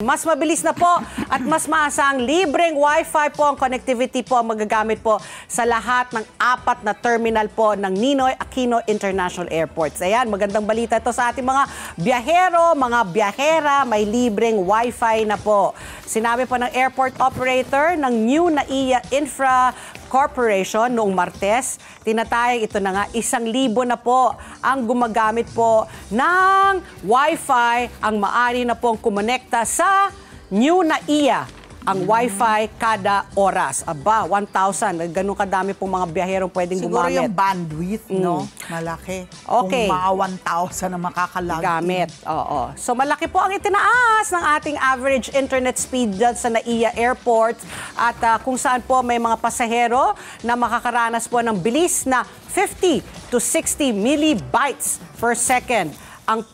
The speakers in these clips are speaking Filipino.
Mas mabilis na po at mas maasang libreng Wi-Fi po ang connectivity po ang magagamit po sa lahat ng 4 na terminal po ng Ninoy Aquino International Airport. Ayan, magandang balita ito sa ating mga biyahero, mga biyahera, may libreng Wi-Fi na po. Sinabi po ng airport operator ng New NAIA Infra Corporation noong Martes, tinatayang ito na nga 1,000 na po ang gumagamit po ng Wi-Fi ang maaari na pong kumonekta sa New NAIA ang Wi-Fi kada oras. Aba, 1,000. Ganun kadami pong mga biyaherong pwedeng siguro gumamit. Siguro yung bandwidth, no? Malaki. Okay. Kung mga 1,000 na makakalagin. Gamit, oo. So malaki po ang itinaas ng ating average internet speed dyan sa NAIA Airport at kung saan po may mga pasahero na makakaranas po ng bilis na 50 to 60 millibytes per second. Ang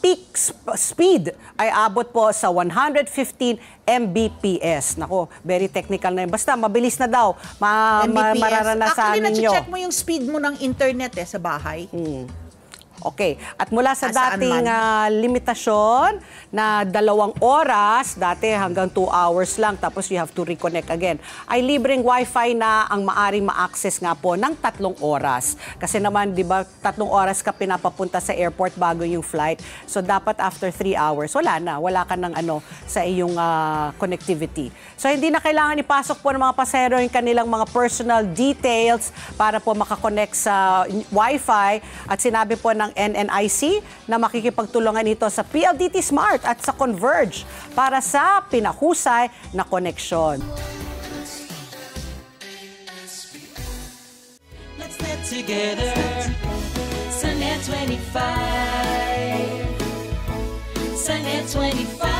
peak speed ay abot po sa 115 Mbps. Nako, very technical na yun. Basta mabilis na daw mararanasan ninyo. Actually, na-check mo yung speed mo ng internet sa bahay. Okay. At mula sa dating limitasyon na 2 oras, dati hanggang 2 hours lang, tapos you have to reconnect again, ay libreng Wi-Fi na ang maaring ma-access nga po ng 3 oras. Kasi naman, di ba, 3 oras ka pinapapunta sa airport bago yung flight. So, dapat after 3 hours, wala ka ng sa iyong connectivity. So, hindi na kailangan ipasok po ng mga pasahero yung kanilang mga personal details para po makakonect sa Wi-Fi. At sinabi po ng NNIC na makikipagtulungan ito sa PLDT Smart at sa Converge para sa pinahusay na koneksyon. Let's get together, Sunnet 25. Sunnet 25.